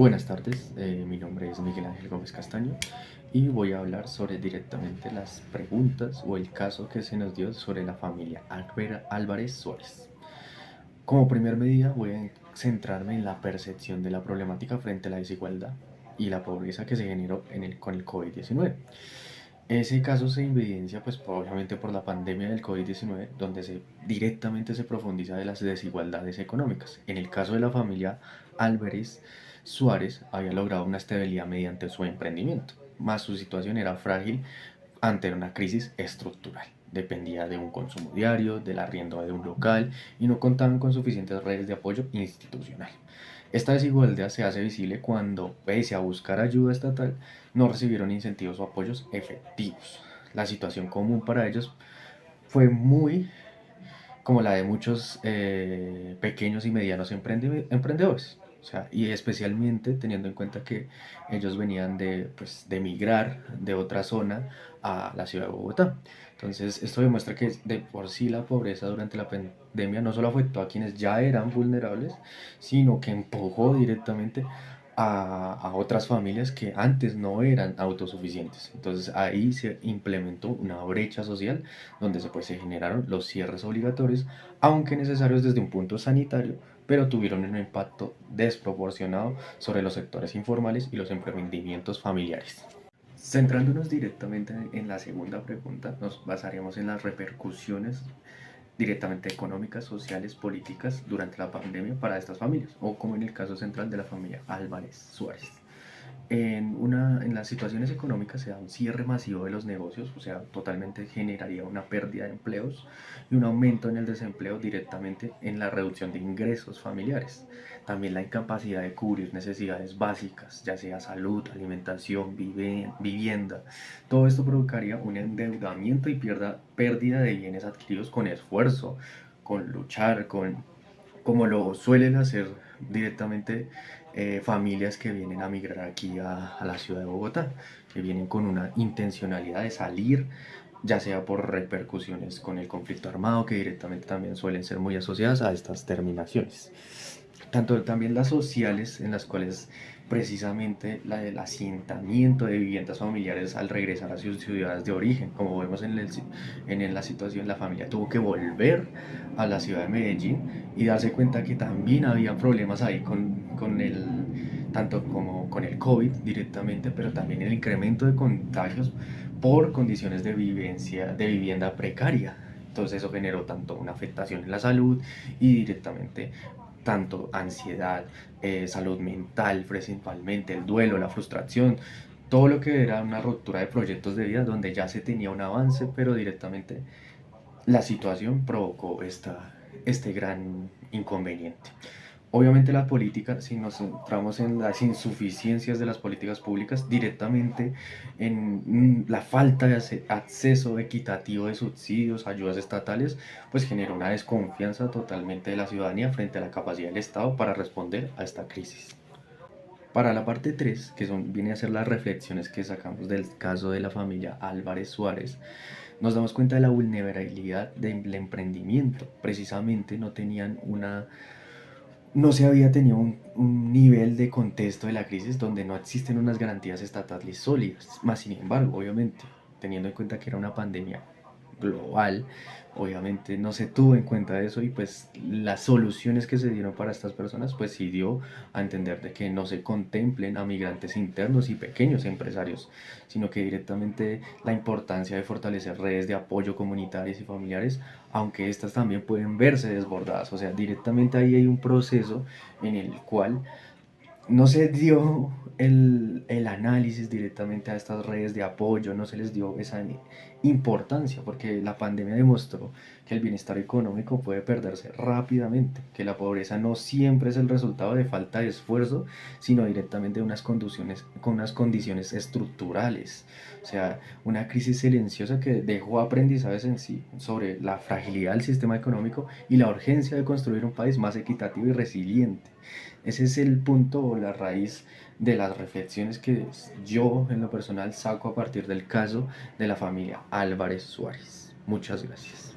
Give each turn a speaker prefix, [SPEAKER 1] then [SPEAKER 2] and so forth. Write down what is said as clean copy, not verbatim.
[SPEAKER 1] Buenas tardes, mi nombre es Miguel Ángel Gómez Castaño y voy a hablar sobre directamente las preguntas o el caso que se nos dio sobre la familia Álvarez Suárez. Como primer medida voy a centrarme en la percepción de la problemática frente a la desigualdad y la pobreza que se generó con el COVID-19. Ese caso se evidencia pues obviamente por la pandemia del COVID-19, donde directamente se profundiza de las desigualdades económicas. En el caso de la familia Álvarez Suárez había logrado una estabilidad mediante su emprendimiento, más su situación era frágil ante una crisis estructural. Dependía de un consumo diario, del arriendo de un local y no contaban con suficientes redes de apoyo institucional. Esta desigualdad se hace visible cuando, pese a buscar ayuda estatal, no recibieron incentivos o apoyos efectivos. La situación común para ellos fue muy como la de muchos pequeños y medianos emprendedores. O sea, y especialmente teniendo en cuenta que ellos venían de migrar de otra zona a la ciudad de Bogotá. Entonces, esto demuestra que de por sí la pobreza durante la pandemia no solo afectó a quienes ya eran vulnerables, sino que empujó directamente a otras familias que antes no eran autosuficientes. Entonces, ahí se implementó una brecha social donde se generaron los cierres obligatorios, aunque necesarios desde un punto sanitario, pero tuvieron un impacto desproporcionado sobre los sectores informales y los emprendimientos familiares. Centrándonos directamente en la segunda pregunta, nos basaremos en las repercusiones directamente económicas, sociales, políticas durante la pandemia para estas familias, o como en el caso central de la familia Álvarez Suárez. En las situaciones económicas se da un cierre masivo de los negocios, o sea, totalmente generaría una pérdida de empleos y un aumento en el desempleo directamente en la reducción de ingresos familiares. También la incapacidad de cubrir necesidades básicas, ya sea salud, alimentación, vivienda. Todo esto provocaría un endeudamiento y pérdida de bienes adquiridos con esfuerzo, con luchar, como lo suelen hacer directamente familias que vienen a migrar aquí a la ciudad de Bogotá, que vienen con una intencionalidad de salir, ya sea por repercusiones con el conflicto armado, que directamente también suelen ser muy asociadas a estas terminaciones. Tanto también las sociales, en las cuales precisamente la del asentamiento de viviendas familiares al regresar a sus ciudades de origen, como vemos en la situación, la familia tuvo que volver a la ciudad de Medellín y darse cuenta que también había problemas ahí tanto como con el COVID directamente, pero también el incremento de contagios por condiciones de vivienda precaria. Entonces eso generó tanto una afectación en la salud y directamente tanto ansiedad, salud mental principalmente, el duelo, la frustración, todo lo que era una ruptura de proyectos de vida donde ya se tenía un avance, pero directamente la situación provocó este gran inconveniente. Obviamente la política, si nos centramos en las insuficiencias de las políticas públicas, directamente en la falta de acceso equitativo de subsidios, ayudas estatales, pues genera una desconfianza totalmente de la ciudadanía frente a la capacidad del Estado para responder a esta crisis. Para la parte 3, viene a ser las reflexiones que sacamos del caso de la familia Álvarez Suárez, nos damos cuenta de la vulnerabilidad del emprendimiento. Precisamente no se había tenido un nivel de contexto de la crisis donde no existen unas garantías estatales sólidas. Más sin embargo, obviamente, teniendo en cuenta que era una pandemia global, obviamente no se tuvo en cuenta eso y pues las soluciones que se dieron para estas personas pues sí dio a entender de que no se contemplen a migrantes internos y pequeños empresarios, sino que directamente la importancia de fortalecer redes de apoyo comunitarias y familiares, aunque estas también pueden verse desbordadas, o sea, directamente ahí hay un proceso en el cual no se dio el análisis directamente a estas redes de apoyo, no se les dio esa importancia, porque la pandemia demostró que el bienestar económico puede perderse rápidamente, que la pobreza no siempre es el resultado de falta de esfuerzo, sino directamente de con unas condiciones estructurales. O sea, una crisis silenciosa que dejó aprendizajes en sí sobre la fragilidad del sistema económico y la urgencia de construir un país más equitativo y resiliente. Ese es el punto o la raíz de las reflexiones que yo en lo personal saco a partir del caso de la familia Álvarez Suárez. Muchas gracias.